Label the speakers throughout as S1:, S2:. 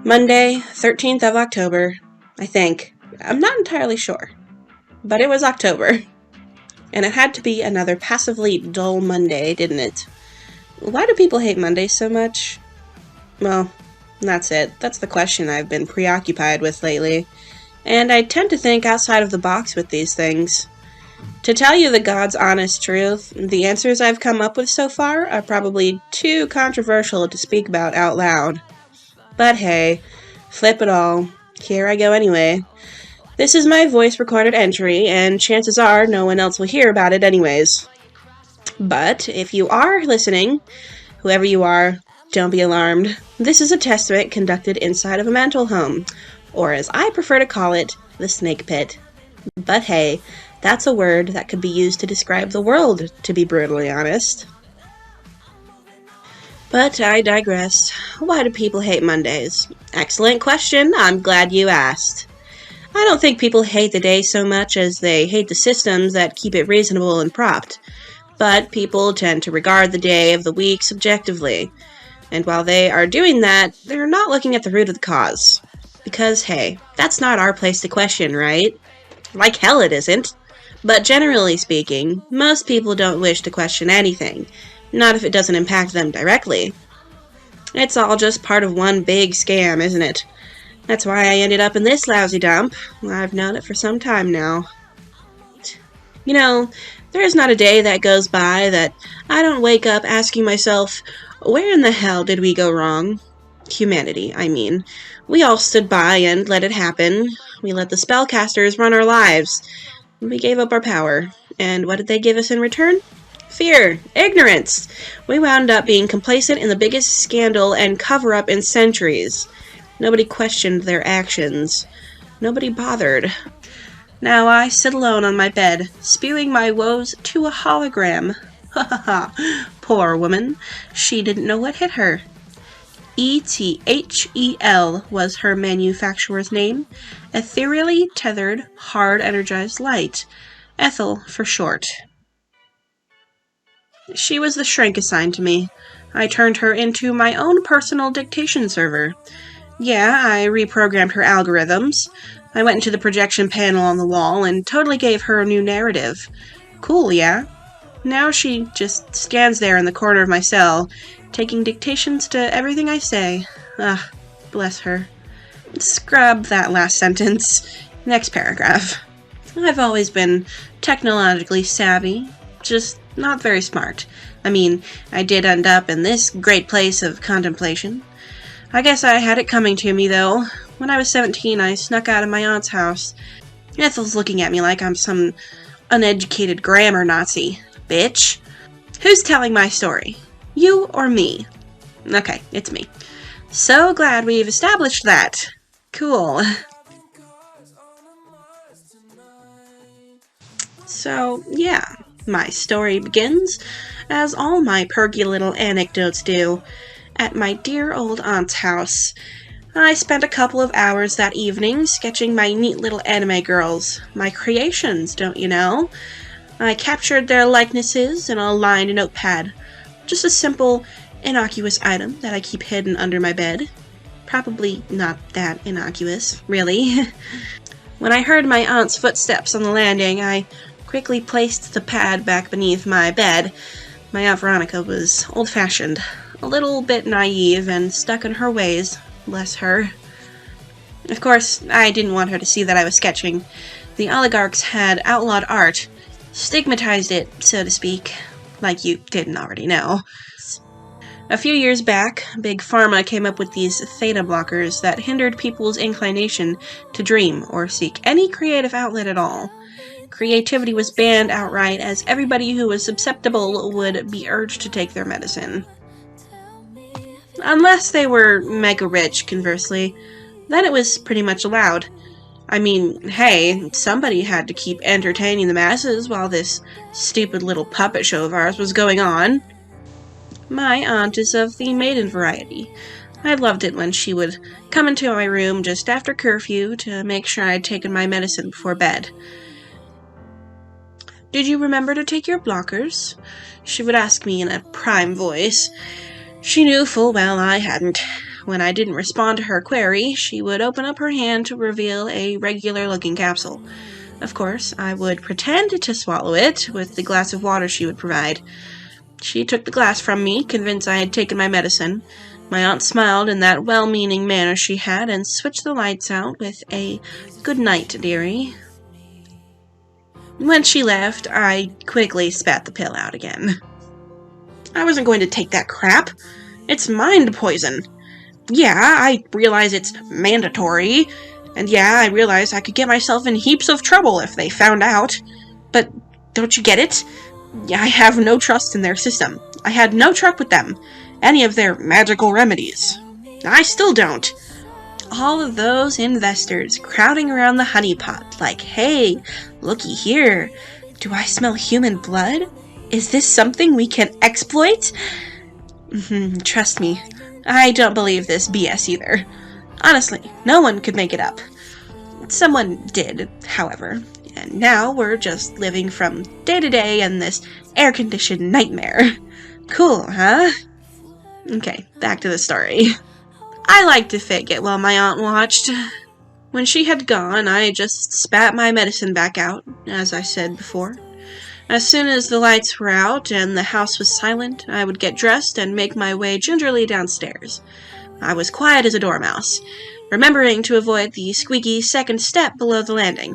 S1: Monday, 13th of October, I think. I'm not entirely sure. But it was October. And it had to be another passively dull Monday, didn't it? Why do people hate Mondays so much? Well, that's it. That's the question I've been preoccupied with lately. And I tend to think outside of the box with these things. To tell you the God's honest truth, the answers I've come up with so far are probably too controversial to speak about out loud. But hey, flip it all. Here I go anyway. This is my voice recorded entry, and chances are no one else will hear about it anyways. But if you are listening, whoever you are, don't be alarmed. This is a testament conducted inside of a mental home, or as I prefer to call it, the snake pit. But hey, that's a word that could be used to describe the world, to be brutally honest. But I digress. Why do people hate Mondays? Excellent question. I'm glad you asked. I don't think people hate the day so much as they hate the systems that keep it reasonable and propped. But people tend to regard the day of the week subjectively. And while they are doing that, they're not looking at the root of the cause. Because, hey, that's not our place to question, right? Like hell it isn't. But generally speaking, most people don't wish to question anything. Not if it doesn't impact them directly. It's all just part of one big scam, isn't it? That's why I ended up in this lousy dump. I've known it for some time now. You know, there's not a day that goes by that I don't wake up asking myself, where in the hell did we go wrong? Humanity, I mean. We all stood by and let it happen. We let the spellcasters run our lives. We gave up our power. And what did they give us in return? Fear. Ignorance. We wound up being complacent in the biggest scandal and cover-up in centuries. Nobody questioned their actions. Nobody bothered. Now I sit alone on my bed, spewing my woes to a hologram. Ha ha ha. Poor woman. She didn't know what hit her. ETHEL was her manufacturer's name. Ethereally tethered, hard energized light. Ethel for short. She was the shrink assigned to me. I turned her into my own personal dictation server. Yeah, I reprogrammed her algorithms. I went into the projection panel on the wall and totally gave her a new narrative. Cool, yeah? Now she just stands there in the corner of my cell, taking dictations to everything I say. Ah, bless her. Scrub that last sentence. Next paragraph. I've always been technologically savvy, just not very smart. I mean, I did end up in this great place of contemplation. I guess I had it coming to me, though. When I was 17, I snuck out of my aunt's house. Ethel's looking at me like I'm some uneducated grammar Nazi. Bitch. Who's telling my story? You or me? Okay, it's me. So glad we've established that. Cool. So, yeah, my story begins, as all my perky little anecdotes do, at my dear old aunt's house. I spent a couple of hours that evening sketching my neat little anime girls, my creations, don't you know? I captured their likenesses in a lined notepad. Just a simple, innocuous item that I keep hidden under my bed. Probably not that innocuous, really. When I heard my aunt's footsteps on the landing, I quickly placed the pad back beneath my bed. My Aunt Veronica was old-fashioned, a little bit naive and stuck in her ways, bless her. Of course, I didn't want her to see that I was sketching. The oligarchs had outlawed art, stigmatized it, so to speak, like you didn't already know. A few years back, Big Pharma came up with these Theta blockers that hindered people's inclination to dream or seek any creative outlet at all. Creativity was banned outright, as everybody who was susceptible would be urged to take their medicine. Unless they were mega rich, conversely, then it was pretty much allowed. I mean, hey, somebody had to keep entertaining the masses while this stupid little puppet show of ours was going on. My aunt is of the maiden variety. I loved it when she would come into my room just after curfew to make sure I'd taken my medicine before bed. "Did you remember to take your blockers?" she would ask me in a prime voice. She knew full well I hadn't. When I didn't respond to her query, she would open up her hand to reveal a regular-looking capsule. Of course, I would pretend to swallow it with the glass of water she would provide. She took the glass from me, convinced I had taken my medicine. My aunt smiled in that well-meaning manner she had and switched the lights out with a "Good night, dearie." When she left, I quickly spat the pill out again. I wasn't going to take that crap. It's mind poison. Yeah, I realize it's mandatory. And yeah, I realize I could get myself in heaps of trouble if they found out. But don't you get it? I have no trust in their system. I had no truck with them. Any of their magical remedies. I still don't. All of those investors crowding around the honeypot like, hey, looky here. Do I smell human blood? Is this something we can exploit? Trust me, I don't believe this BS either. Honestly, no one could make it up. Someone did, however, and now we're just living from day to day in this air-conditioned nightmare. Cool, huh? Okay, back to the story. I liked to fake it while my aunt watched. When she had gone, I just spat my medicine back out, as I said before. As soon as the lights were out and the house was silent, I would get dressed and make my way gingerly downstairs. I was quiet as a dormouse, remembering to avoid the squeaky second step below the landing.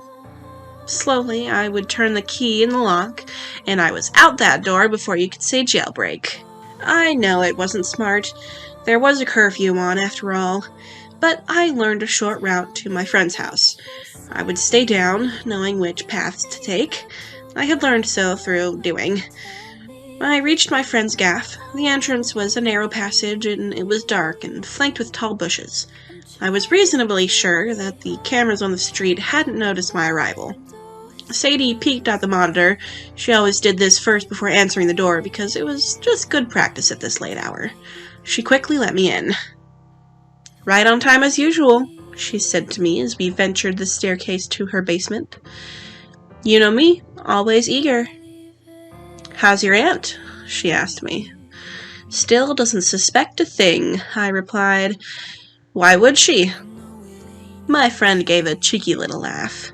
S1: Slowly, I would turn the key in the lock, and I was out that door before you could say jailbreak. I know it wasn't smart. There was a curfew on, after all, but I learned a short route to my friend's house. I would stay down, knowing which paths to take. I had learned so through doing. I reached my friend's gaff. The entrance was a narrow passage, and it was dark and flanked with tall bushes. I was reasonably sure that the cameras on the street hadn't noticed my arrival. Sadie peeked at the monitor. She always did this first before answering the door because it was just good practice at this late hour. She quickly let me in. "Right on time as usual," she said to me as we ventured the staircase to her basement. "You know me, always eager." "How's your aunt?" she asked me. "Still doesn't suspect a thing," I replied. "Why would she?" My friend gave a cheeky little laugh.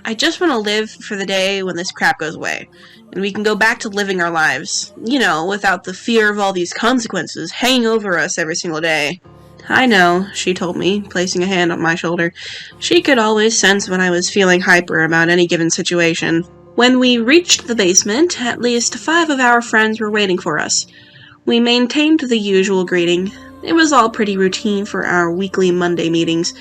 S1: "I just want to live for the day when this crap goes away, and we can go back to living our lives, without the fear of all these consequences hanging over us every single day." "I know," she told me, placing a hand on my shoulder. She could always sense when I was feeling hyper about any given situation. When we reached the basement, at least 5 of our friends were waiting for us. We maintained the usual greeting. It was all pretty routine for our weekly Monday meetings.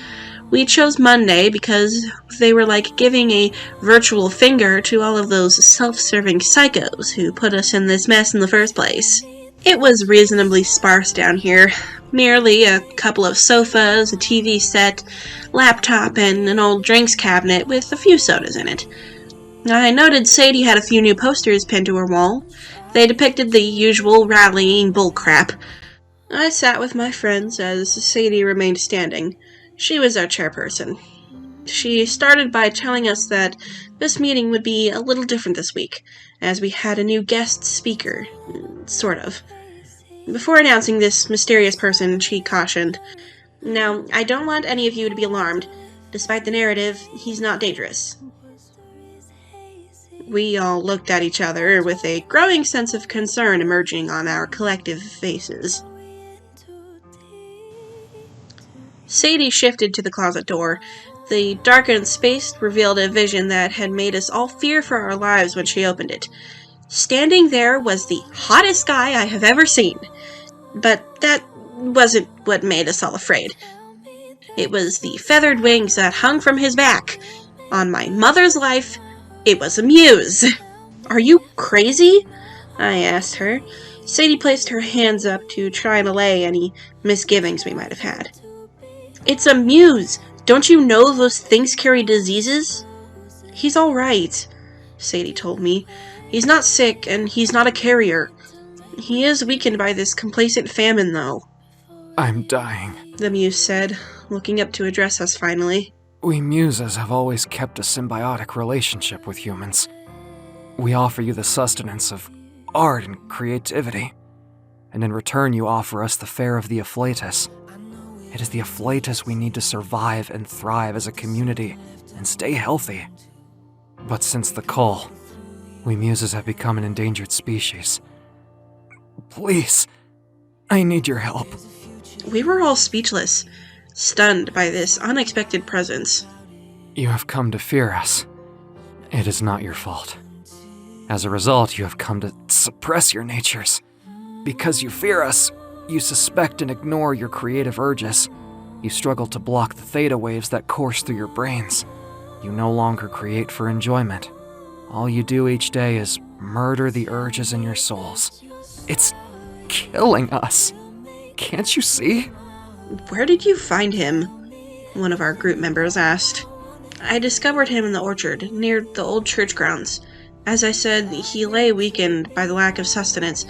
S1: We chose Monday because they were like giving a virtual finger to all of those self-serving psychos who put us in this mess in the first place. It was reasonably sparse down here. Merely a couple of sofas, a TV set, laptop, and an old drinks cabinet with a few sodas in it. I noted Sadie had a few new posters pinned to her wall. They depicted the usual rallying bullcrap. I sat with my friends as Sadie remained standing. She was our chairperson. She started by telling us that this meeting would be a little different this week, as we had a new guest speaker. Sort of. Before announcing this mysterious person, she cautioned, "Now, I don't want any of you to be alarmed. Despite the narrative, he's not dangerous." We all looked at each other with a growing sense of concern emerging on our collective faces. Sadie shifted to the closet door. The darkened space revealed a vision that had made us all fear for our lives when she opened it. Standing there was the hottest guy I have ever seen. But that wasn't what made us all afraid. It was the feathered wings that hung from his back. On my mother's life, it was a muse. "Are you crazy?" I asked her. Sadie placed her hands up to try and allay any misgivings we might have had. "It's a muse. Don't you know those things carry diseases?" "He's all right," Sadie told me. "He's not sick, and he's not a carrier. He is weakened by this complacent famine, though."
S2: "I'm dying,"
S1: the muse said, looking up to address us finally.
S2: "We muses have always kept a symbiotic relationship with humans. We offer you the sustenance of art and creativity, and in return you offer us the fare of the afflatus. It is the afflatus we need to survive and thrive as a community and stay healthy. But since the cull, we muses have become an endangered species. Please, I need your help.
S1: We were all speechless, stunned by this unexpected presence.
S2: You have come to fear us. It is not your fault. As a result, you have come to suppress your natures. Because you fear us, you suspect and ignore your creative urges. You struggle to block the theta waves that course through your brains. You no longer create for enjoyment. All you do each day is murder the urges in your souls. It's killing us. Can't you see?
S1: Where did you find him? One of our group members asked. I discovered him in the orchard, near the old church grounds. As I said, he lay weakened by the lack of sustenance.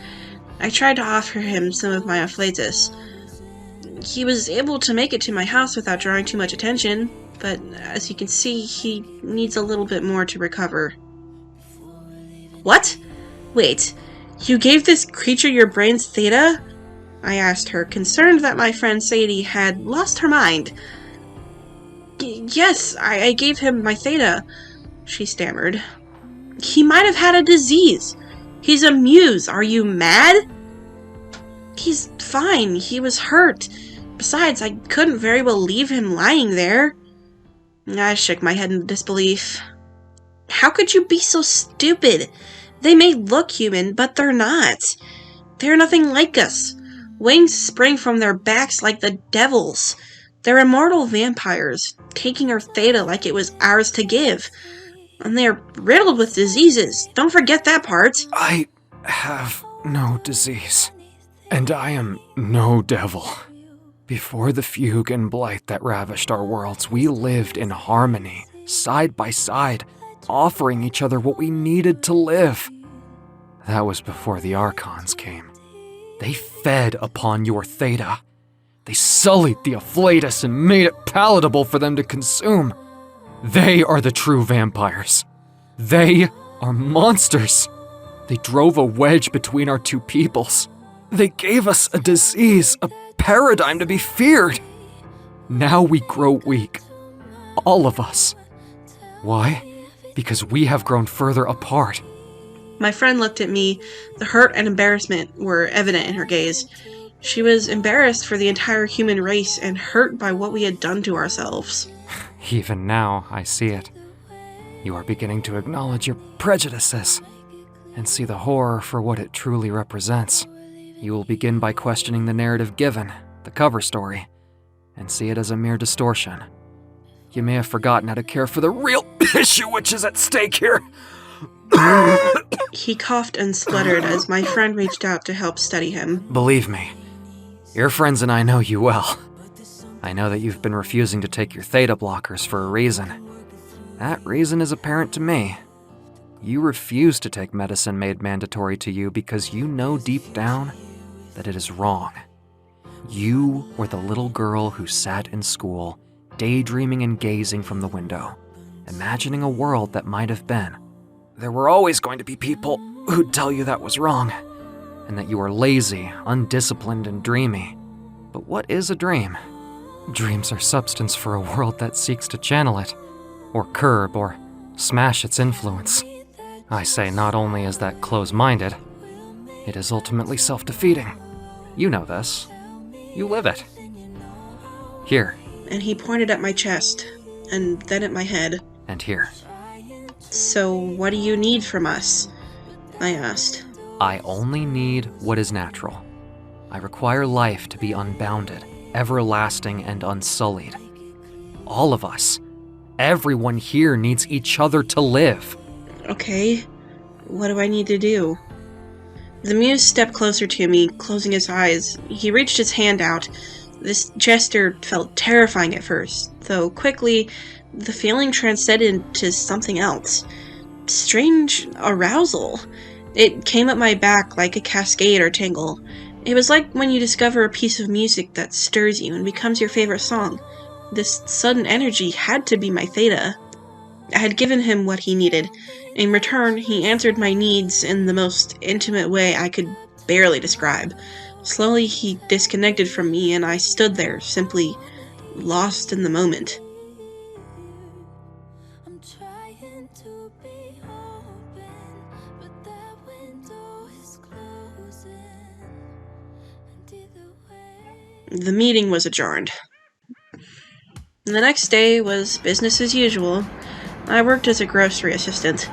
S1: I tried to offer him some of my afflatus. He was able to make it to my house without drawing too much attention, but as you can see, he needs a little bit more to recover. What? Wait, you gave this creature your brain's theta? I asked her, concerned that my friend Sadie had lost her mind. Yes, I gave him my theta, she stammered. He might have had a disease. He's a muse. Are you mad? He's fine. He was hurt. Besides, I couldn't very well leave him lying there. I shook my head in disbelief. How could you be so stupid? They may look human, but they're not. They're nothing like us. Wings spring from their backs like the devil's. They're immortal vampires, taking our theta like it was ours to give. And they're riddled with diseases. Don't forget that part.
S2: I have no disease. And I am no devil. Before the fugue and blight that ravished our worlds, we lived in harmony, side by side, offering each other what we needed to live. That was before the Archons came. They fed upon your theta. They sullied the afflatus and made it palatable for them to consume. They are the true vampires. They are monsters. They drove a wedge between our two peoples. They gave us a disease, a paradigm to be feared. Now we grow weak. All of us. Why? Because we have grown further apart.
S1: My friend looked at me. The hurt and embarrassment were evident in her gaze. She was embarrassed for the entire human race and hurt by what we had done to ourselves.
S2: Even now, I see it. You are beginning to acknowledge your prejudices and see the horror for what it truly represents. You will begin by questioning the narrative given, the cover story, and see it as a mere distortion. You may have forgotten how to care for the real issue which is at stake here.
S1: He coughed and spluttered as my friend reached out to help steady him.
S2: Believe me, your friends and I know you well. I know that you've been refusing to take your theta blockers for a reason. That reason is apparent to me. You refuse to take medicine made mandatory to you because you know deep down that it is wrong. You were the little girl who sat in school, daydreaming and gazing from the window, imagining a world that might have been. There were always going to be people who'd tell you that was wrong, and that you were lazy, undisciplined, and dreamy. But what is a dream? Dreams are substance for a world that seeks to channel it, or curb, or smash its influence. I say not only is that close-minded, it is ultimately self-defeating. You know this. You live it. Here.
S1: And he pointed at my chest, and then at my head.
S2: And here.
S1: So, what do you need from us? I asked.
S2: I only need what is natural. I require life to be unbounded, everlasting, and unsullied. All of us, everyone here needs each other to live.
S1: Okay, what do I need to do? The muse stepped closer to me, closing his eyes. He reached his hand out. This gesture felt terrifying at first, though quickly the feeling transcended into something else. Strange arousal. It came up my back like a cascade or tingle. It was like when you discover a piece of music that stirs you and becomes your favorite song. This sudden energy had to be my theta. I had given him what he needed. In return, he answered my needs in the most intimate way I could barely describe. Slowly, he disconnected from me, and I stood there, simply lost in the moment. The meeting was adjourned. The next day was business as usual. I worked as a grocery assistant.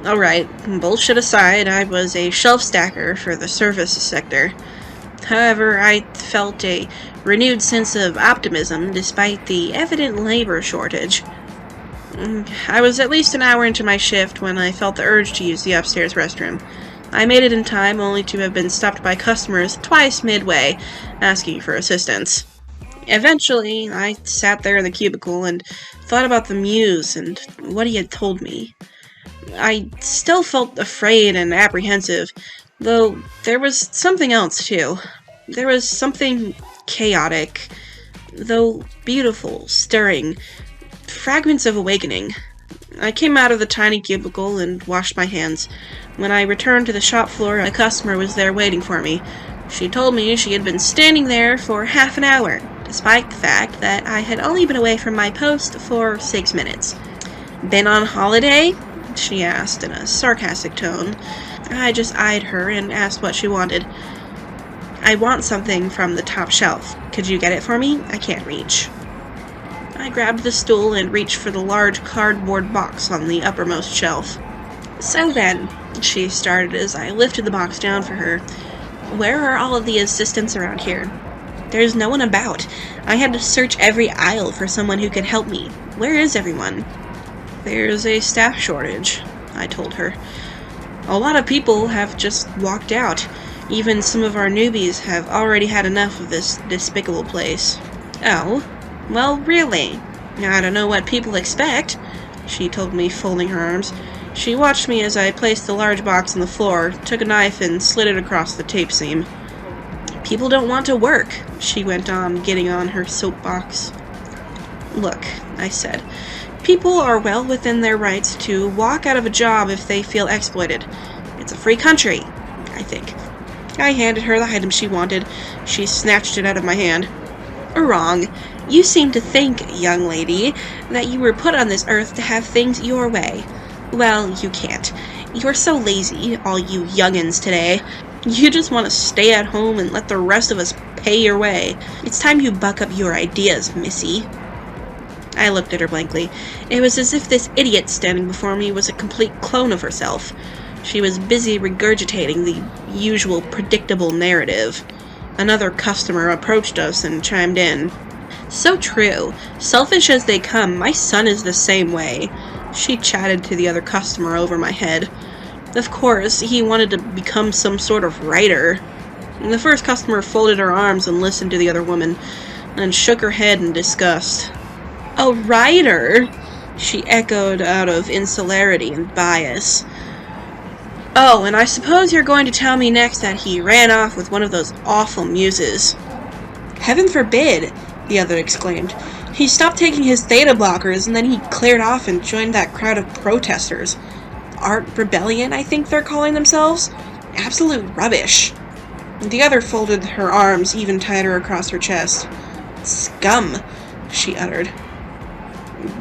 S1: Alright, bullshit aside, I was a shelf stacker for the service sector. However, I felt a renewed sense of optimism despite the evident labor shortage. I was at least an hour into my shift when I felt the urge to use the upstairs restroom. I made it in time, only to have been stopped by customers twice midway, asking for assistance. Eventually, I sat there in the cubicle and thought about the muse and what he had told me. I still felt afraid and apprehensive, though there was something else too. There was something chaotic, though beautiful, stirring, fragments of awakening. I came out of the tiny cubicle and washed my hands. When I returned to the shop floor, a customer was there waiting for me. She told me she had been standing there for half an hour, despite the fact that I had only been away from my post for 6 minutes. "Been on holiday?" she asked in a sarcastic tone. I just eyed her and asked what she wanted. "I want something from the top shelf. Could you get it for me? I can't reach." I grabbed the stool and reached for the large cardboard box on the uppermost shelf. "So then," she started as I lifted the box down for her, "where are all of the assistants around here?" "There's no one about. I had to search every aisle for someone who could help me. Where is everyone?" "There's a staff shortage," I told her. "A lot of people have just walked out. Even some of our newbies have already had enough of this despicable place." "Oh? Well, really? I don't know what people expect," she told me, folding her arms. She watched me as I placed the large box on the floor, took a knife and slid it across the tape seam. "People don't want to work," she went on, getting on her soapbox. "Look," I said, "people are well within their rights to walk out of a job if they feel exploited. It's a free country, I think." I handed her the item she wanted. She snatched it out of my hand. "Wrong. You seem to think, young lady, that you were put on this earth to have things your way. Well, you can't. You're so lazy, all you youngins today. You just want to stay at home and let the rest of us pay your way. It's time you buck up your ideas, missy." I looked at her blankly. It was as if this idiot standing before me was a complete clone of herself. She was busy regurgitating the usual predictable narrative. Another customer approached us and chimed in. "So true. Selfish as they come, my son is the same way." She chatted to the other customer over my head. Of course, he wanted to become some sort of writer. The first customer folded her arms and listened to the other woman, and shook her head in disgust. "A writer?" she echoed out of insularity and bias. "Oh, and I suppose you're going to tell me next that he ran off with one of those awful muses." "Heaven forbid," the other exclaimed. "He stopped taking his Theta blockers, and then he cleared off and joined that crowd of protesters. Art Rebellion, I think they're calling themselves. Absolute rubbish." The other folded her arms even tighter across her chest. "Scum," she uttered.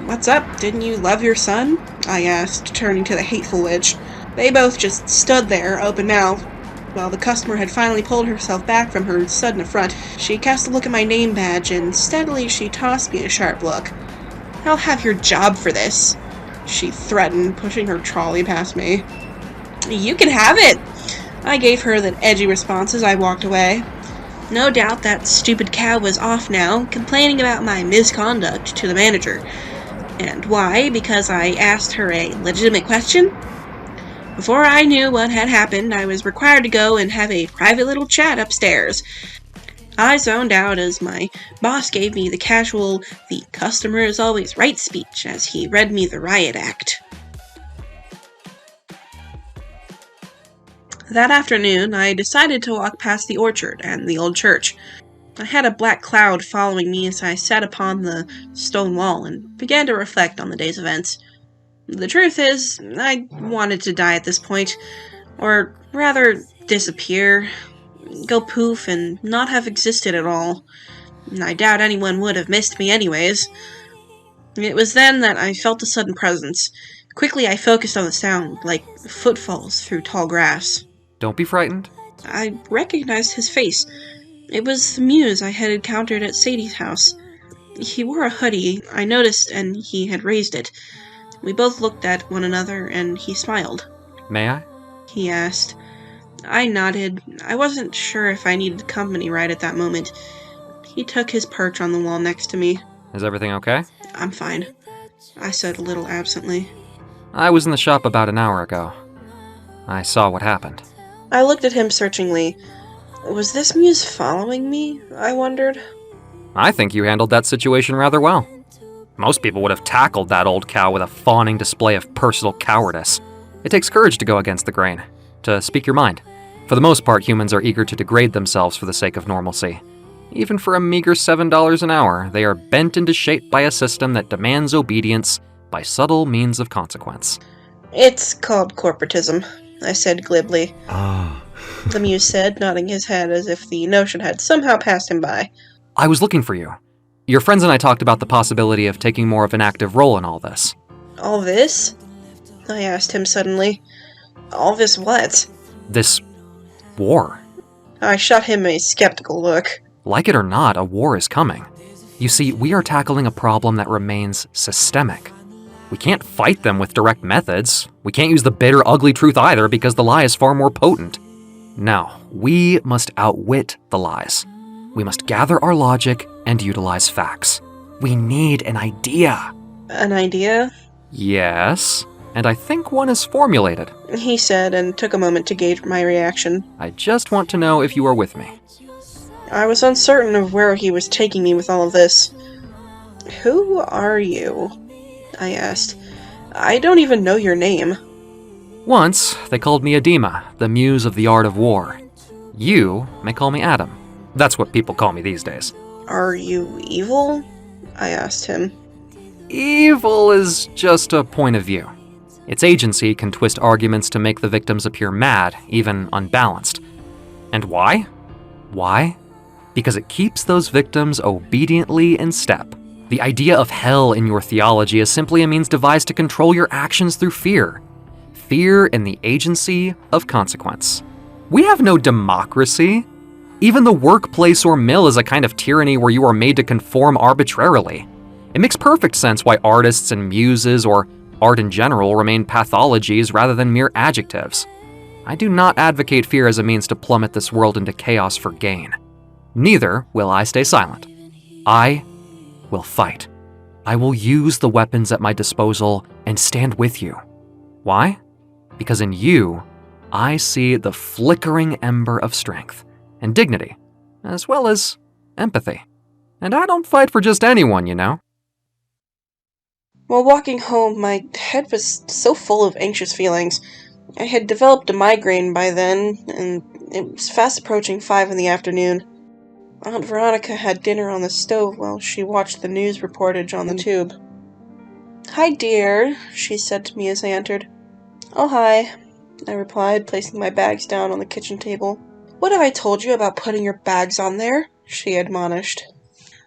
S1: "What's up? Didn't you love your son?" I asked, turning to the hateful witch. They both just stood there, open-mouthed. While the customer had finally pulled herself back from her sudden affront, she cast a look at my name badge, and steadily she tossed me a sharp look. "I'll have your job for this," she threatened, pushing her trolley past me. "You can have it!" I gave her the edgy response as I walked away. No doubt that stupid cow was off now, complaining about my misconduct to the manager. And why? Because I asked her a legitimate question? Before I knew what had happened, I was required to go and have a private little chat upstairs. I zoned out as my boss gave me the casual, "the customer is always right" speech as he read me the riot act. That afternoon, I decided to walk past the orchard and the old church. I had a black cloud following me as I sat upon the stone wall and began to reflect on the day's events. The truth is, I wanted to die at this point, or rather, disappear. go poof and not have existed at all. I doubt anyone would have missed me anyways. It was then that I felt a sudden presence. Quickly I focused on the sound, like footfalls through tall grass.
S2: Don't be frightened.
S1: I recognized his face. It was the muse I had encountered at Sadie's house. He wore a hoodie, I noticed, and he had raised it. We both looked at one another, and he smiled.
S2: May I?
S1: He asked. I nodded. I wasn't sure if I needed company right at that moment. He took his perch on the wall next to me.
S2: Is everything okay?
S1: I'm fine, I said a little absently.
S2: I was in the shop about an hour ago. I saw what happened.
S1: I looked at him searchingly. Was this muse following me? I wondered.
S2: I think you handled that situation rather well. Most people would have tackled that old cow with a fawning display of personal cowardice. It takes courage to go against the grain, to speak your mind. For the most part, humans are eager to degrade themselves for the sake of normalcy. Even for a meager $7 an hour, they are bent into shape by a system that demands obedience by subtle means of consequence.
S1: It's called corporatism, I said glibly.
S2: Ah.
S1: The muse said, nodding his head as if the notion had somehow passed him by.
S2: I was looking for you. Your friends and I talked about the possibility of taking more of an active role in all this.
S1: All this? I asked him suddenly. All this what?
S2: This war.
S1: I shot him a skeptical look.
S2: Like it or not, a war is coming. You see, we are tackling a problem that remains systemic. We can't fight them with direct methods. We can't use the bitter, ugly truth either because the lie is far more potent. No, we must outwit the lies. We must gather our logic and utilize facts. We need an idea.
S1: An idea?
S2: Yes, and I think one is formulated.
S1: He said, and took a moment to gauge my reaction.
S2: I just want to know if you are with me.
S1: I was uncertain of where he was taking me with all of this. Who are you? I asked. I don't even know your name.
S2: Once, they called me Edema, the muse of the art of war. You may call me Adam. That's what people call me these days.
S1: Are you evil? I asked him.
S2: Evil is just a point of view. Its agency can twist arguments to make the victims appear mad, even unbalanced. And why? Why? Because it keeps those victims obediently in step. The idea of hell in your theology is simply a means devised to control your actions through fear. Fear in the agency of consequence. We have no democracy. Even the workplace or mill is a kind of tyranny where you are made to conform arbitrarily. It makes perfect sense why artists and muses, or art in general, remain pathologies rather than mere adjectives. I do not advocate fear as a means to plummet this world into chaos for gain. Neither will I stay silent. I will fight. I will use the weapons at my disposal and stand with you. Why? Because in you, I see the flickering ember of strength and dignity, as well as empathy. And I don't fight for just anyone, you know.
S1: While walking home, my head was so full of anxious feelings. I had developed a migraine by then, and it was fast approaching 5 in the afternoon. Aunt Veronica had dinner on the stove while she watched the news reportage on the tube. "Hi, dear," she said to me as I entered. "Oh, hi," I replied, placing my bags down on the kitchen table. "What have I told you about putting your bags on there?" she admonished.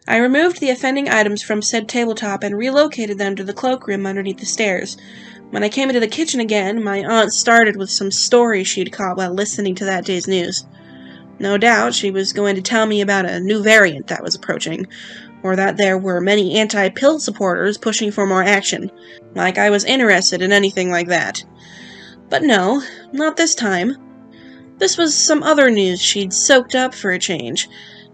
S1: I removed the offending items from said tabletop and relocated them to the cloakroom underneath the stairs. When I came into the kitchen again, my aunt started with some story she'd caught while listening to that day's news. No doubt she was going to tell me about a new variant that was approaching, or that there were many anti-pill supporters pushing for more action, like I was interested in anything like that. But no, not this time. This was some other news she'd soaked up for a change.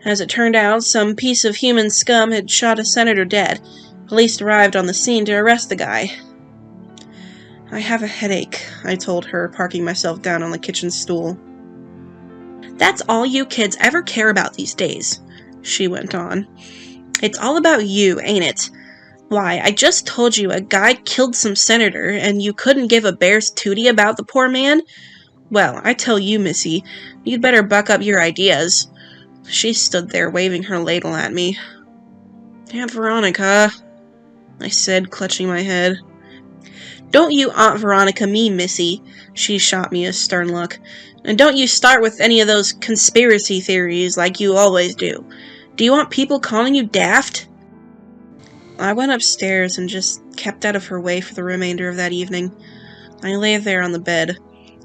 S1: As it turned out, some piece of human scum had shot a senator dead. Police arrived on the scene to arrest the guy. "I have a headache," I told her, parking myself down on the kitchen stool. "That's all you kids ever care about these days," she went on. "It's all about you, ain't it? Why, I just told you a guy killed some senator, and you couldn't give a bear's tootie about the poor man? Well, I tell you, missy, you'd better buck up your ideas." She stood there waving her ladle at me. "Aunt Veronica," I said, clutching my head. "Don't you Aunt Veronica me, missy," she shot me a stern look. And don't you start with any of those conspiracy theories like you always do. Do you want people calling you daft? I went upstairs and just kept out of her way for the remainder of that evening. I lay there on the bed,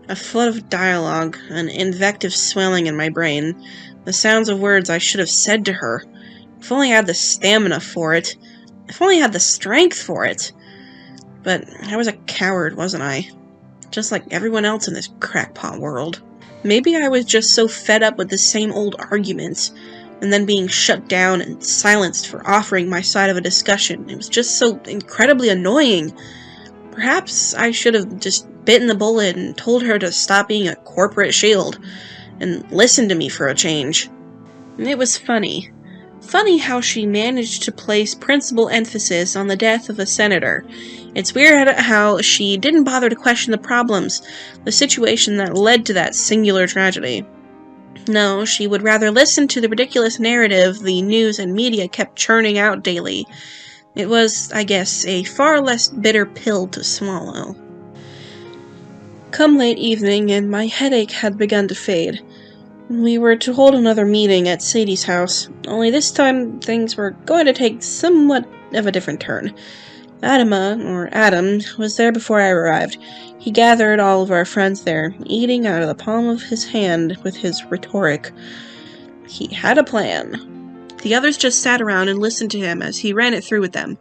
S1: a flood of dialogue, an invective swelling in my brain, the sounds of words I should have said to her. If only I had the stamina for it. If only I had the strength for it. But I was a coward, wasn't I? Just like everyone else in this crackpot world. Maybe I was just so fed up with the same old arguments, and then being shut down and silenced for offering my side of a discussion. It was just so incredibly annoying. Perhaps I should have just bitten the bullet and told her to stop being a corporate shield, and listen to me for a change. It was funny. Funny how she managed to place principal emphasis on the death of a senator. It's weird how she didn't bother to question the problems, the situation that led to that singular tragedy. No, she would rather listen to the ridiculous narrative the news and media kept churning out daily. It was, I guess, a far less bitter pill to swallow. Come late evening, and my headache had begun to fade. We were to hold another meeting at Sadie's house, only this time things were going to take somewhat of a different turn. Adam, was there before I arrived. He gathered all of our friends there, eating out of the palm of his hand with his rhetoric. He had a plan. The others just sat around and listened to him as he ran it through with them,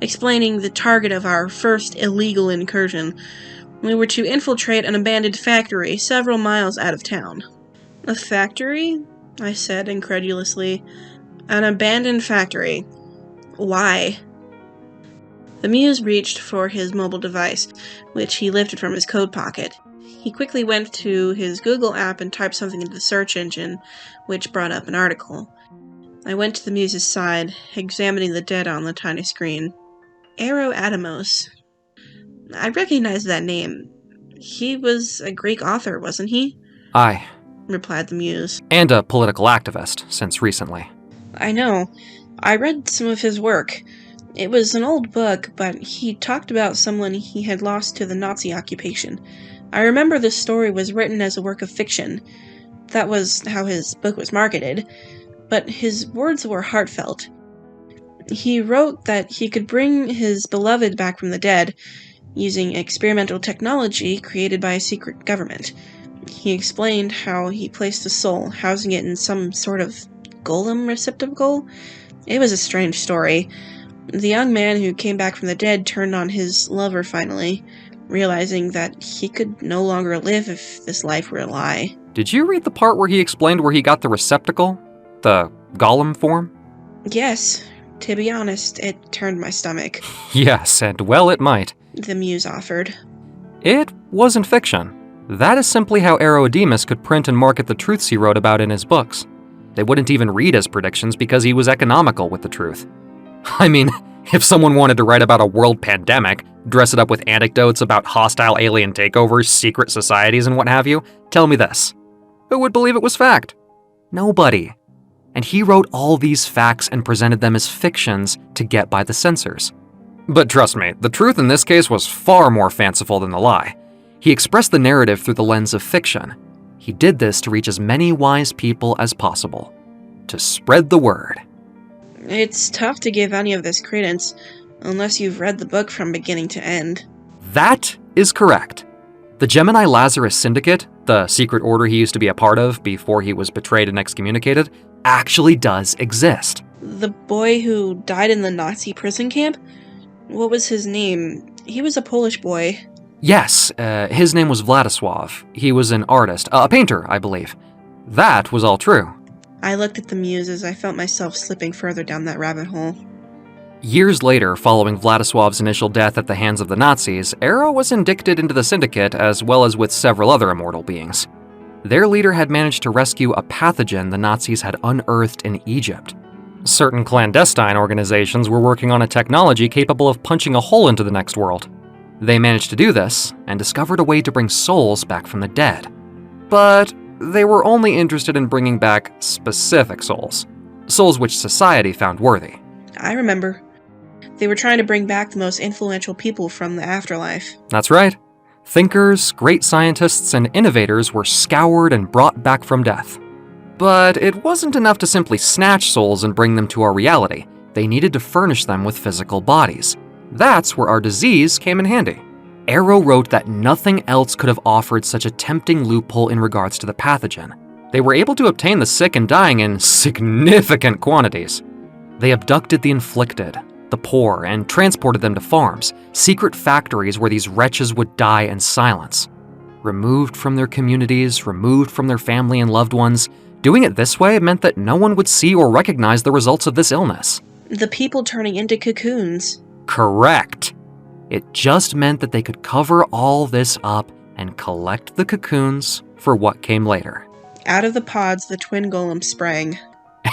S1: explaining the target of our first illegal incursion. We were to infiltrate an abandoned factory several miles out of town. A factory? I said incredulously. An abandoned factory. Why? The Muse reached for his mobile device, which he lifted from his coat pocket. He quickly went to his Google app and typed something into the search engine, which brought up an article. I went to the Muse's side, examining the data on the tiny screen. Aero Atomos. I recognized that name. He was a Greek author, wasn't he?
S2: Aye,
S1: replied the Muse.
S2: And a political activist, since recently.
S1: I know. I read some of his work. It was an old book, but he talked about someone he had lost to the Nazi occupation. I remember the story was written as a work of fiction. That was how his book was marketed. But his words were heartfelt. He wrote that he could bring his beloved back from the dead using experimental technology created by a secret government. He explained how he placed the soul, housing it in some sort of golem receptacle. It was a strange story. The young man who came back from the dead turned on his lover finally, realizing that he could no longer live if this life were a lie.
S2: Did you read the part where he explained where he got the receptacle? The golem form?
S1: Yes. To be honest, it turned my stomach.
S2: Yes, and well it might.
S1: The Muse offered.
S2: It wasn't fiction. That is simply how Aerodemus could print and market the truths he wrote about in his books. They wouldn't even read his predictions because he was economical with the truth. I mean, if someone wanted to write about a world pandemic, dress it up with anecdotes about hostile alien takeovers, secret societies, and what have you, tell me this. Who would believe it was fact? Nobody. And he wrote all these facts and presented them as fictions to get by the censors. But trust me, the truth in this case was far more fanciful than the lie. He expressed the narrative through the lens of fiction. He did this to reach as many wise people as possible. To spread the word.
S1: It's tough to give any of this credence, unless you've read the book from beginning to end.
S2: That is correct. The Gemini Lazarus Syndicate, the secret order he used to be a part of before he was betrayed and excommunicated, actually does exist.
S1: The boy who died in the Nazi prison camp? What was his name? He was a Polish boy.
S2: Yes, his name was Władysław. He was an artist, a painter, I believe. That was all true.
S1: I looked at the Muse as I felt myself slipping further down that rabbit hole.
S2: Years later, following Władysław's initial death at the hands of the Nazis, Arrow was indicted into the Syndicate as well as with several other immortal beings. Their leader had managed to rescue a pathogen the Nazis had unearthed in Egypt. Certain clandestine organizations were working on a technology capable of punching a hole into the next world. They managed to do this, and discovered a way to bring souls back from the dead. But they were only interested in bringing back specific souls. Souls which society found worthy.
S1: I remember. They were trying to bring back the most influential people from the afterlife.
S2: That's right. Thinkers, great scientists, and innovators were scoured and brought back from death. But it wasn't enough to simply snatch souls and bring them to our reality. They needed to furnish them with physical bodies. That's where our disease came in handy. Arrow wrote that nothing else could have offered such a tempting loophole in regards to the pathogen. They were able to obtain the sick and dying in significant quantities. They abducted the inflicted, the poor, and transported them to farms, secret factories where these wretches would die in silence. Removed from their communities, removed from their family and loved ones, doing it this way meant that no one would see or recognize the results of this illness.
S1: The people turning into cocoons.
S2: Correct. It just meant that they could cover all this up and collect the cocoons for what came later.
S1: Out of the pods, the twin golems sprang.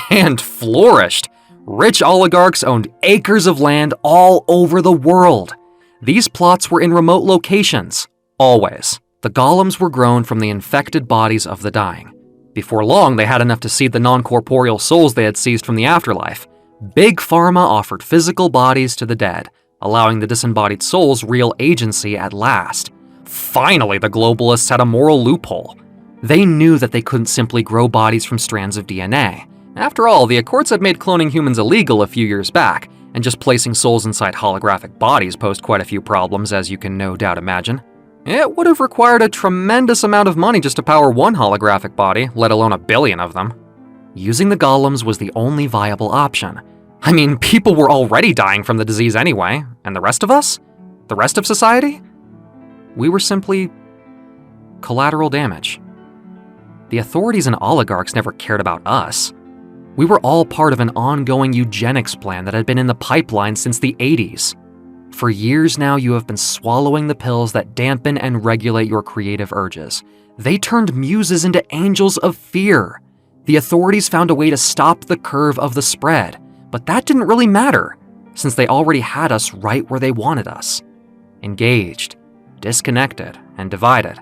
S2: And flourished. Rich oligarchs owned acres of land all over the world. These plots were in remote locations. Always. The golems were grown from the infected bodies of the dying. Before long, they had enough to seed the non-corporeal souls they had seized from the afterlife. Big Pharma offered physical bodies to the dead, allowing the disembodied souls real agency at last. Finally, the globalists had a moral loophole. They knew that they couldn't simply grow bodies from strands of DNA. After all, the Accords had made cloning humans illegal a few years back, and just placing souls inside holographic bodies posed quite a few problems, as you can no doubt imagine. It would have required a tremendous amount of money just to power one holographic body, let alone a billion of them. Using the golems was the only viable option. I mean, people were already dying from the disease anyway, and the rest of us? The rest of society? We were simply collateral damage. The authorities and oligarchs never cared about us. We were all part of an ongoing eugenics plan that had been in the pipeline since the 80s. For years now, you have been swallowing the pills that dampen and regulate your creative urges. They turned muses into angels of fear. The authorities found a way to stop the curve of the spread, but that didn't really matter, since they already had us right where they wanted us. Engaged, disconnected, and divided.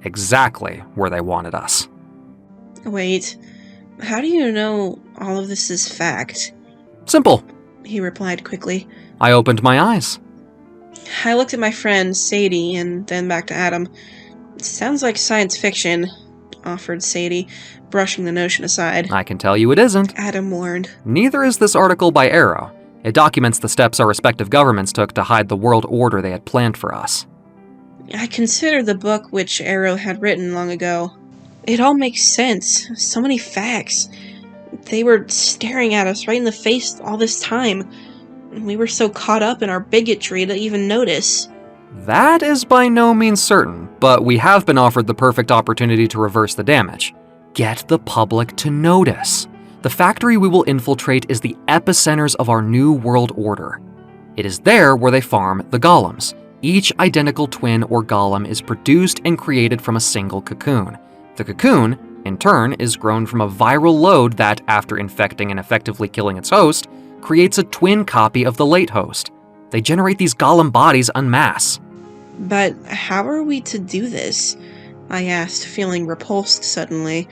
S2: Exactly where they wanted us.
S1: Wait, how do you know all of this is fact?
S2: Simple,
S1: He replied quickly.
S2: I opened my eyes.
S1: I looked at my friend, Sadie, and then back to Adam. Sounds like science fiction, offered Sadie, brushing the notion aside.
S2: I can tell you it isn't.
S1: Adam warned.
S2: Neither is this article by Arrow. It documents the steps our respective governments took to hide the world order they had planned for us.
S1: I considered the book which Arrow had written long ago. It all makes sense. So many facts. They were staring at us right in the face all this time. We were so caught up in our bigotry to even notice.
S2: That is by no means certain, but we have been offered the perfect opportunity to reverse the damage. Get the public to notice. The factory we will infiltrate is the epicenters of our new world order. It is there where they farm the golems. Each identical twin or golem is produced and created from a single cocoon. The cocoon, in turn, is grown from a viral load that, after infecting and effectively killing its host, creates a twin copy of the late host. They generate these golem bodies en masse.
S1: But how are we to do this? I asked, feeling repulsed suddenly.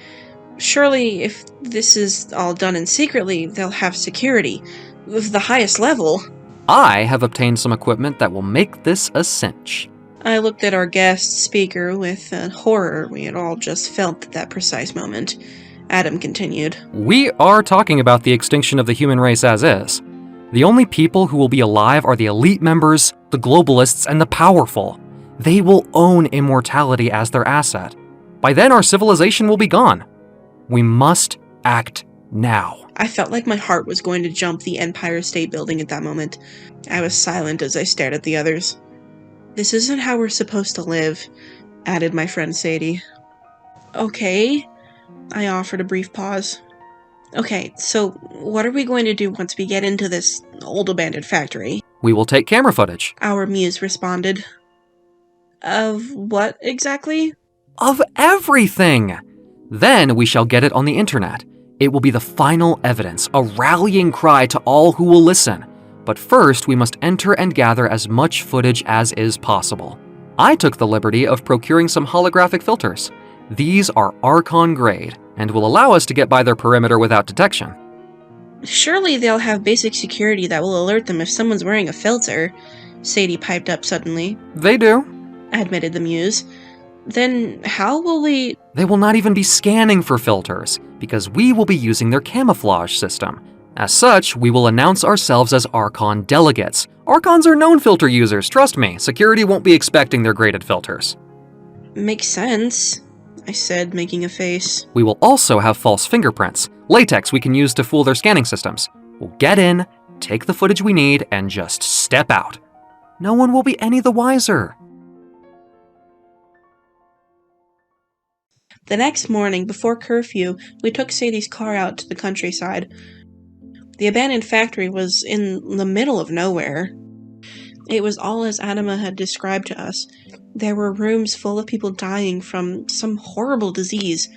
S1: Surely, if this is all done in secretly, they'll have security. Of the highest level.
S2: I have obtained some equipment that will make this a cinch.
S1: I looked at our guest speaker with a horror we had all just felt at that precise moment. Adam continued.
S2: We are talking about the extinction of the human race as is. The only people who will be alive are the elite members, the globalists, and the powerful. They will own immortality as their asset. By then, our civilization will be gone. We must act now.
S1: I felt like my heart was going to jump the Empire State Building at that moment. I was silent as I stared at the others. This isn't how we're supposed to live, added my friend Sadie. Okay, I offered a brief pause. Okay, so what are we going to do once we get into this old abandoned factory?
S2: We will take camera footage.
S1: Our muse responded. Of what exactly?
S2: Of everything! Then we shall get it on the internet. It will be the final evidence, a rallying cry to all who will listen. But first, we must enter and gather as much footage as is possible. I took the liberty of procuring some holographic filters. These are Archon grade, and will allow us to get by their perimeter without detection.
S1: Surely they'll have basic security that will alert them if someone's wearing a filter, Sadie piped up suddenly.
S2: They do.
S1: admitted the Muse. Then how will we...
S2: They will not even be scanning for filters, because we will be using their camouflage system. As such, we will announce ourselves as Archon delegates. Archons are known filter users, trust me. Security won't be expecting their graded filters.
S1: Makes sense, I said, making a face.
S2: We will also have false fingerprints, latex we can use to fool their scanning systems. We'll get in, take the footage we need, and just step out. No one will be any the wiser.
S1: The next morning, before curfew, we took Sadie's car out to the countryside. The abandoned factory was in the middle of nowhere. It was all as Adama had described to us. There were rooms full of people dying from some horrible disease.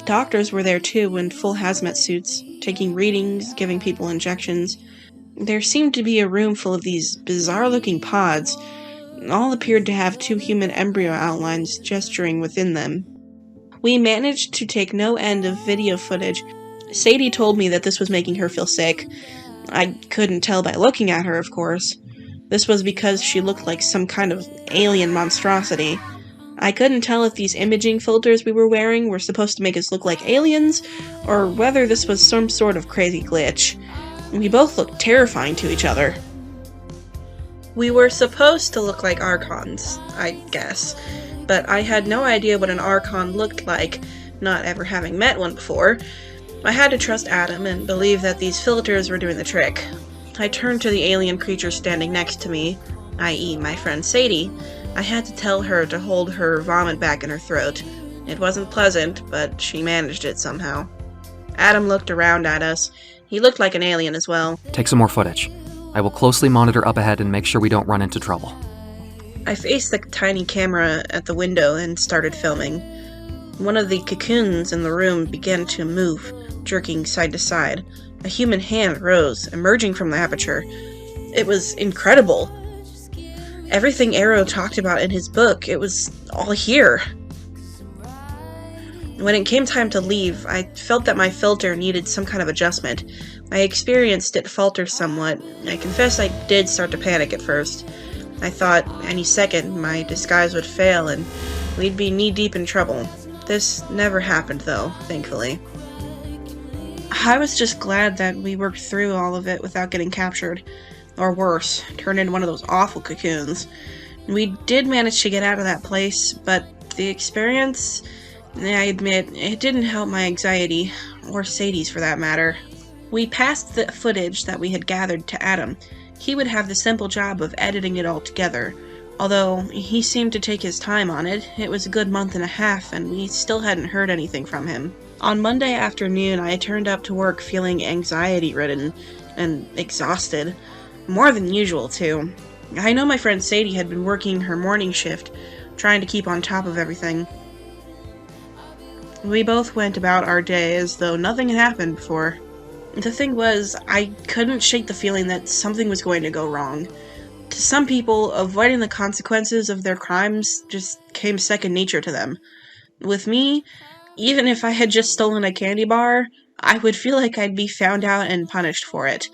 S1: Doctors were there too, in full hazmat suits, taking readings, giving people injections. There seemed to be a room full of these bizarre-looking pods. All appeared to have 2 human embryo outlines gesturing within them. We managed to take no end of video footage. Sadie told me that this was making her feel sick. I couldn't tell by looking at her, of course. This was because she looked like some kind of alien monstrosity. I couldn't tell if these imaging filters we were wearing were supposed to make us look like aliens, or whether this was some sort of crazy glitch. We both looked terrifying to each other. We were supposed to look like Archons, I guess, but I had no idea what an Archon looked like, not ever having met one before. I had to trust Adam and believe that these filters were doing the trick. I turned to the alien creature standing next to me, i.e. my friend Sadie. I had to tell her to hold her vomit back in her throat. It wasn't pleasant, but she managed it somehow. Adam looked around at us. He looked like an alien as well.
S2: Take some more footage. I will closely monitor up ahead and make sure we don't run into trouble.
S1: I faced the tiny camera at the window and started filming. One of the cocoons in the room began to move, jerking side to side. A human hand rose, emerging from the aperture. It was incredible. Everything Arrow talked about in his book, it was all here. When it came time to leave, I felt that my filter needed some kind of adjustment. I experienced it falter somewhat. I confess I did start to panic at first. I thought any second my disguise would fail and we'd be knee-deep in trouble. This never happened, though, thankfully. I was just glad that we worked through all of it without getting captured. Or worse, turned into one of those awful cocoons. We did manage to get out of that place, but the experience, I admit, it didn't help my anxiety, or Sadie's for that matter. We passed the footage that we had gathered to Adam. He would have the simple job of editing it all together. Although he seemed to take his time on it, it was a good month and a half, and we still hadn't heard anything from him. On Monday afternoon, I turned up to work feeling anxiety-ridden and exhausted. More than usual, too. I know my friend Sadie had been working her morning shift, trying to keep on top of everything. We both went about our day as though nothing had happened before. The thing was, I couldn't shake the feeling that something was going to go wrong. To some people, avoiding the consequences of their crimes just came second nature to them. With me, even if I had just stolen a candy bar, I would feel like I'd be found out and punished for it.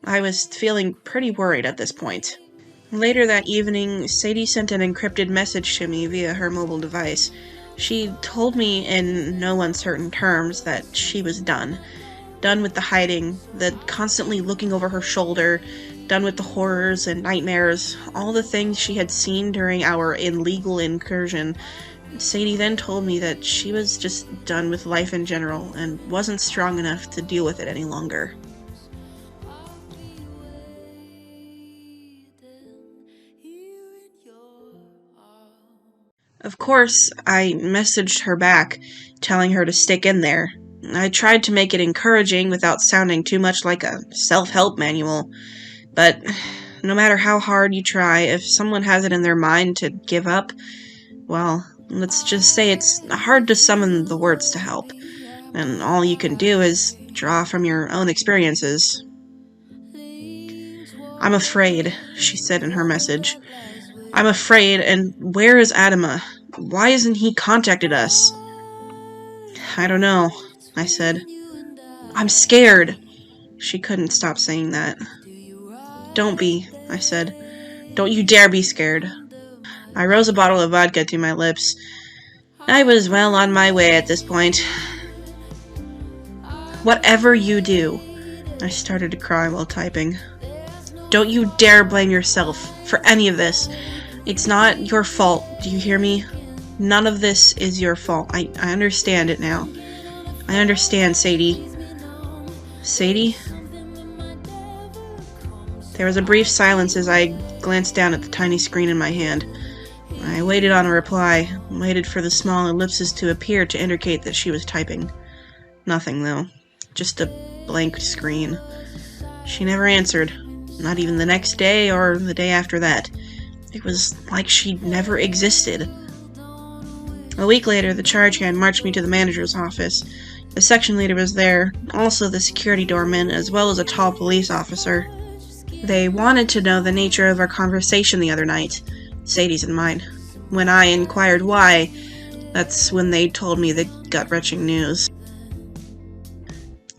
S1: I was feeling pretty worried at this point. Later that evening, Sadie sent an encrypted message to me via her mobile device. She told me in no uncertain terms that she was done. Done with the hiding, the constantly looking over her shoulder, done with the horrors and nightmares, all the things she had seen during our illegal incursion. Sadie then told me that she was just done with life in general and wasn't strong enough to deal with it any longer. Of course, I messaged her back, telling her to stick in there. I tried to make it encouraging without sounding too much like a self-help manual. But no matter how hard you try, if someone has it in their mind to give up, well, let's just say it's hard to summon the words to help. And all you can do is draw from your own experiences. I'm afraid, she said in her message. I'm afraid, and where is Adama? Why hasn't he contacted us? I don't know, I said. I'm scared. She couldn't stop saying that. Don't be, I said. Don't you dare be scared. I rose a bottle of vodka to my lips. I was well on my way at this point. Whatever you do, I started to cry while typing. Don't you dare blame yourself for any of this. It's not your fault, do you hear me? None of this is your fault. I understand it now. I understand, Sadie. Sadie? There was a brief silence as I glanced down at the tiny screen in my hand. I waited on a reply, waited for the small ellipses to appear to indicate that she was typing. Nothing, though. Just a blank screen. She never answered. Not even the next day or the day after that. It was like she never existed. A week later, the charge hand marched me to the manager's office. The section leader was there, also the security doorman, as well as a tall police officer. They wanted to know the nature of our conversation the other night, Sadie's and mine. When I inquired why, that's when they told me the gut-wrenching news.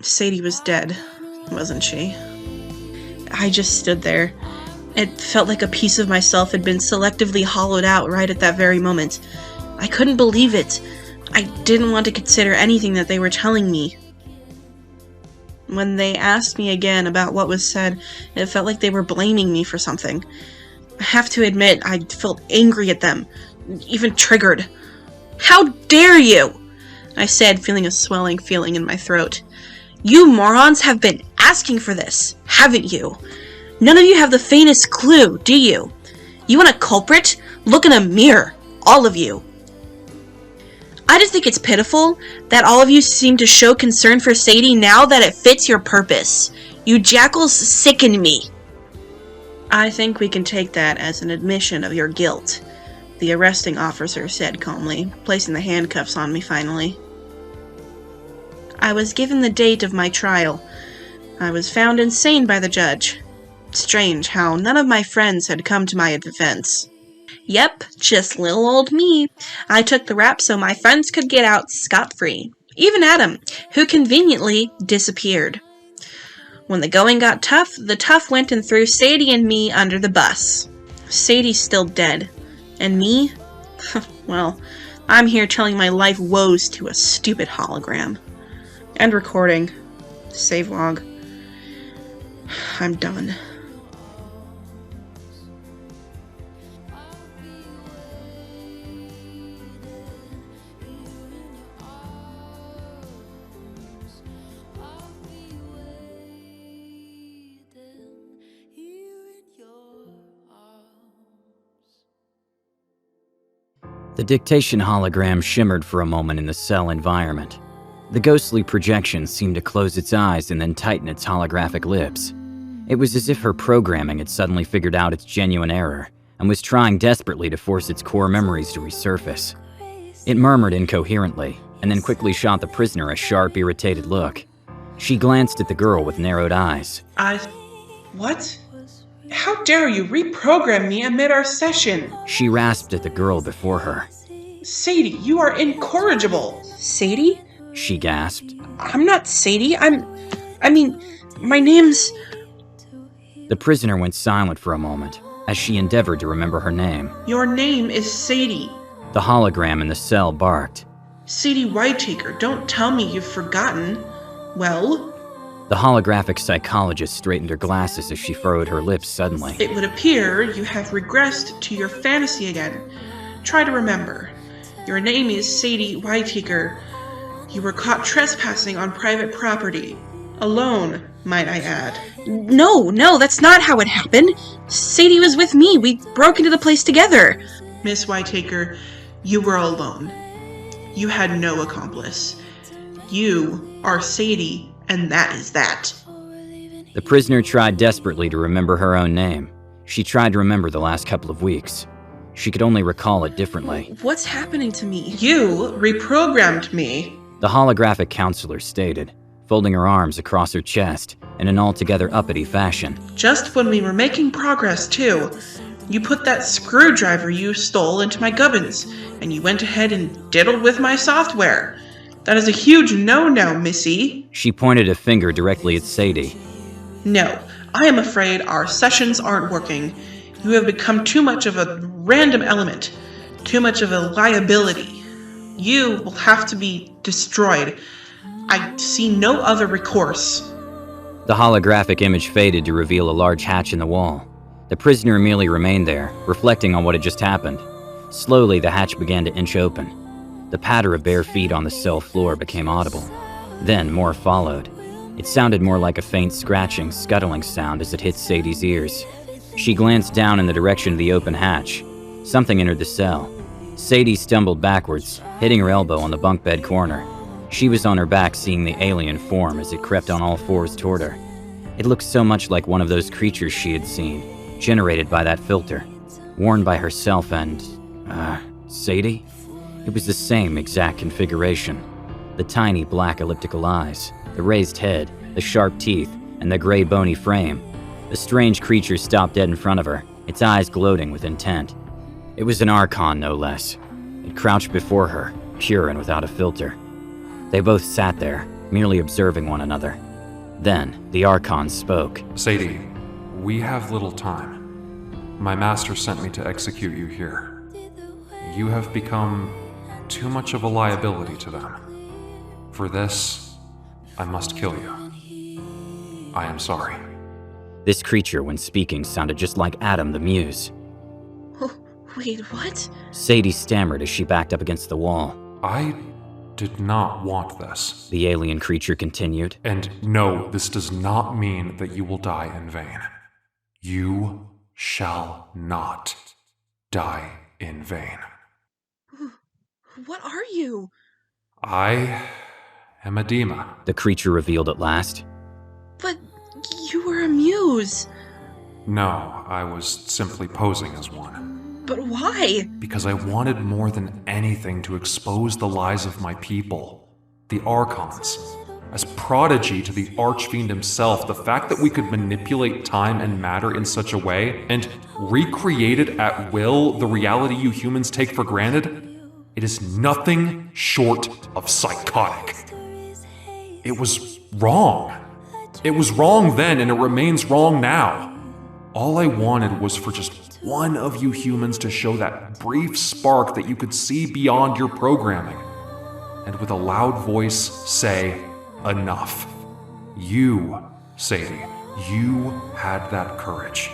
S1: Sadie was dead, wasn't she? I just stood there. It felt like a piece of myself had been selectively hollowed out right at that very moment. I couldn't believe it. I didn't want to consider anything that they were telling me. When they asked me again about what was said, it felt like they were blaming me for something. I have to admit, I felt angry at them, even triggered. How dare you? I said, feeling a swelling feeling in my throat. You morons have been asking for this, haven't you? None of you have the faintest clue, do you? You want a culprit? Look in a mirror, all of you. I just think it's pitiful that all of you seem to show concern for Sadie now that it fits your purpose. You jackals sicken me. I think we can take that as an admission of your guilt, the arresting officer said calmly, placing the handcuffs on me finally. I was given the date of my trial. I was found insane by the judge. Strange how none of my friends had come to my defense. Yep, just little old me. I took the rap so my friends could get out scot-free. Even Adam, who conveniently disappeared. When the going got tough, the tough went and threw Sadie and me under the bus. Sadie's still dead. And me? Well, I'm here telling my life woes to a stupid hologram. End recording. Save log. I'm done.
S3: The dictation hologram shimmered for a moment in the cell environment. The ghostly projection seemed to close its eyes and then tighten its holographic lips. It was as if her programming had suddenly figured out its genuine error and was trying desperately to force its core memories to resurface. It murmured incoherently and then quickly shot the prisoner a sharp, irritated look. She glanced at the girl with narrowed eyes.
S4: What? How dare you reprogram me amid our session?
S3: She rasped at the girl before her.
S4: Sadie, you are incorrigible.
S1: Sadie?
S3: She gasped.
S1: I'm not Sadie. My name's...
S3: The prisoner went silent for a moment as she endeavored to remember her name.
S4: Your name is Sadie.
S3: The hologram in the cell barked.
S4: Sadie Whitaker, don't tell me you've forgotten. Well?
S3: The holographic psychologist straightened her glasses as she furrowed her lips suddenly.
S4: It would appear you have regressed to your fantasy again. Try to remember. Your name is Sadie Whitaker. You were caught trespassing on private property. Alone, might I add.
S1: No, that's not how it happened. Sadie was with me. We broke into the place together.
S4: Miss Whitaker, you were alone. You had no accomplice. You are Sadie, and that is that.
S3: The prisoner tried desperately to remember her own name. She tried to remember the last couple of weeks. She could only recall it differently.
S1: What's happening to me?
S4: You reprogrammed me.
S3: The holographic counselor stated, folding her arms across her chest in an altogether uppity fashion.
S4: Just when we were making progress, too. You put that screwdriver you stole into my gubbins, and you went ahead and diddled with my software. That is a huge no-no, Missy.
S3: She pointed a finger directly at Sadie.
S4: No, I am afraid our sessions aren't working. You have become too much of a random element, too much of a liability. You will have to be destroyed. I see no other recourse.
S3: The holographic image faded to reveal a large hatch in the wall. The prisoner merely remained there, reflecting on what had just happened. Slowly, the hatch began to inch open. The patter of bare feet on the cell floor became audible. Then more followed. It sounded more like a faint scratching, scuttling sound as it hit Sadie's ears. She glanced down in the direction of the open hatch. Something entered the cell. Sadie stumbled backwards, hitting her elbow on the bunk bed corner. She was on her back, seeing the alien form as it crept on all fours toward her. It looked so much like one of those creatures she had seen, generated by that filter, worn by herself and, Sadie? It was the same exact configuration. The tiny black elliptical eyes, the raised head, the sharp teeth, and the gray bony frame. The strange creature stopped dead in front of her, its eyes gloating with intent. It was an Archon, no less. It crouched before her, pure and without a filter. They both sat there, merely observing one another. Then, the Archon spoke.
S5: Sadie, we have little time. My master sent me to execute you here. You have become too much of a liability to them. For this, I must kill you. I am sorry.
S3: This creature, when speaking, sounded just like Adam the Muse.
S1: Oh, wait, what?
S3: Sadie stammered as she backed up against the wall.
S5: I did not want this.
S3: The alien creature continued.
S5: And no, this does not mean that you will die in vain. You shall not die in vain.
S1: What are you?
S5: I am Edema.
S3: The creature revealed at last.
S1: But you were a muse.
S5: No, I was simply posing as one.
S1: But why?
S5: Because I wanted more than anything to expose the lies of my people, the Archons. As prodigy to the Archfiend himself, the fact that we could manipulate time and matter in such a way and recreate it at will, the reality you humans take for granted, it is nothing short of psychotic. It was wrong. It was wrong then, and it remains wrong now. All I wanted was for just one of you humans to show that brief spark that you could see beyond your programming, and with a loud voice say, enough. You, Sadie, you had that courage.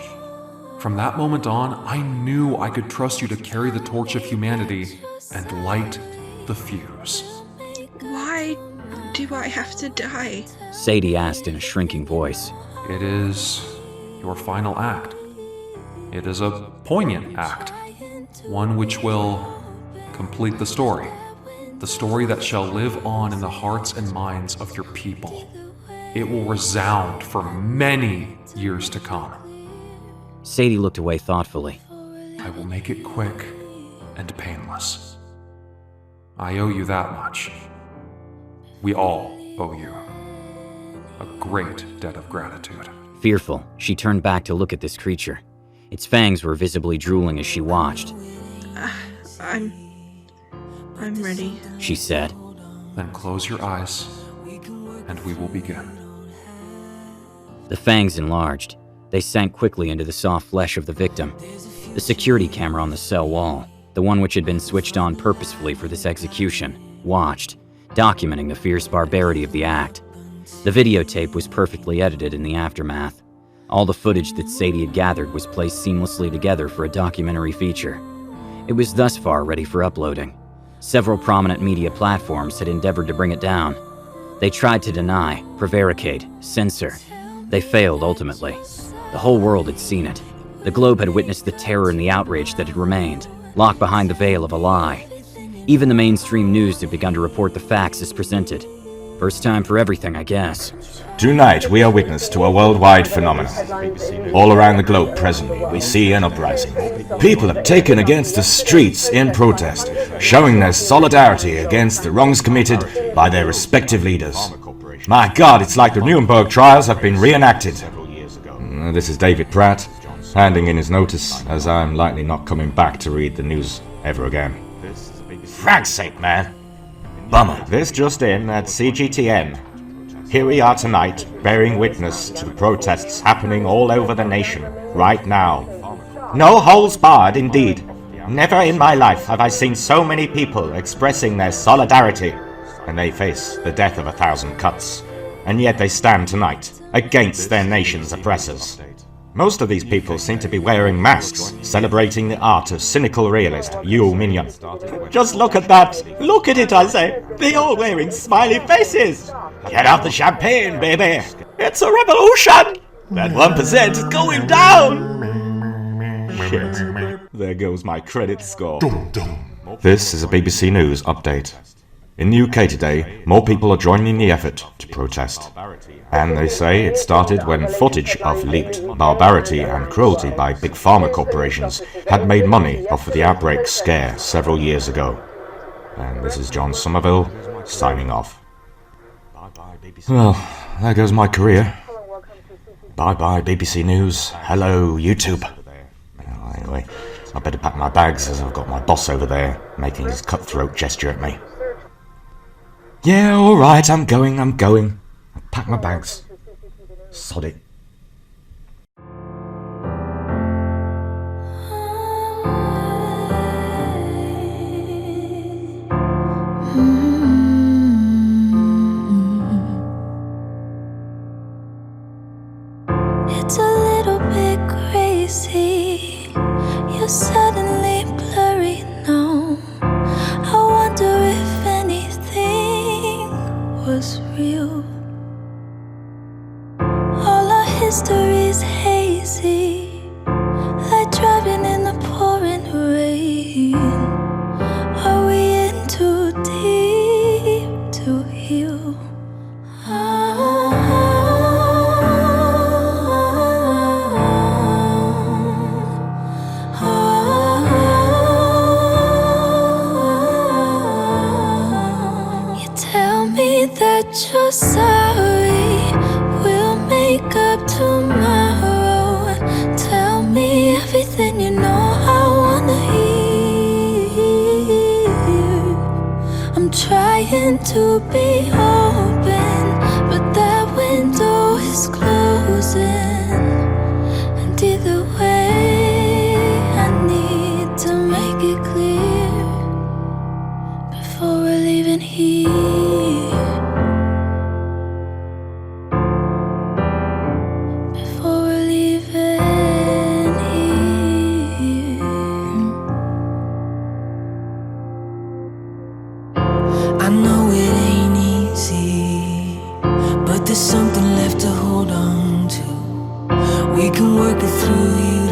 S5: From that moment on, I knew I could trust you to carry the torch of humanity and light the fuse.
S1: Why do I have to die?
S3: Sadie asked in a shrinking voice.
S5: It is your final act. It is a poignant act, one which will complete the story that shall live on in the hearts and minds of your people. It will resound for many years to come.
S3: Sadie looked away thoughtfully.
S5: I will make it quick and painless. I owe you that much. We all owe you a great debt of gratitude.
S3: Fearful, she turned back to look at this creature. Its fangs were visibly drooling as she watched.
S1: I'm ready,
S3: she said.
S5: Then close your eyes, and we will begin.
S3: The fangs enlarged. They sank quickly into the soft flesh of the victim. The security camera on the cell wall, the one which had been switched on purposefully for this execution, watched, documenting the fierce barbarity of the act. The videotape was perfectly edited in the aftermath. All the footage that Sadie had gathered was placed seamlessly together for a documentary feature. It was thus far ready for uploading. Several prominent media platforms had endeavored to bring it down. They tried to deny, prevaricate, censor. They failed ultimately. The whole world had seen it. The globe had witnessed the terror and the outrage that had remained, locked behind the veil of a lie. Even the mainstream news had begun to report the facts as presented. First time for everything, I guess.
S6: Tonight, we are witness to a worldwide phenomenon. All around the globe presently, we see an uprising. People have taken against the streets in protest, showing their solidarity against the wrongs committed by their respective leaders. My God, it's like the Nuremberg trials have been reenacted. This is David Pratt, handing in his notice, as I'm likely not coming back to read the news ever again. Frank's sake, man. Bummer. This just in at CGTN. Here we are tonight, bearing witness to the protests happening all over the nation, right now. No holes barred, indeed. Never in my life have I seen so many people expressing their solidarity, and they face the death of 1,000 cuts, and yet they stand tonight against their nation's oppressors. Most of these people seem to be wearing masks, celebrating the art of cynical realist Yule Minion. Just look at that! Look at it, I say! They're all wearing smiley faces! Get out the champagne, baby! It's a revolution! That 1% is going down! Shit. There goes my credit score. This is a BBC News update. In the UK today, more people are joining the effort to protest. And they say it started when footage of leaked barbarity and cruelty by big pharma corporations had made money off of the outbreak scare several years ago. And this is John Somerville, signing off. Well, there goes my career. Bye-bye BBC News. Hello YouTube. Well, anyway, I better pack my bags as I've got my boss over there making his cutthroat gesture at me. Yeah, alright, I'm going. I'll pack my bags. Sod it.
S7: It's a little bit crazy. You're suddenly blurry now. I wonder if anything was real. All our history's hazy, like driving in the pouring rain. Are we in too deep to heal? That you're sorry, we'll make up tomorrow. Tell me everything you know I wanna hear. I'm trying to be open, but that window is closing. And either way, I need to make it clear before we're leaving here.
S8: I know it ain't easy, but there's something left to hold on to. We can work it through you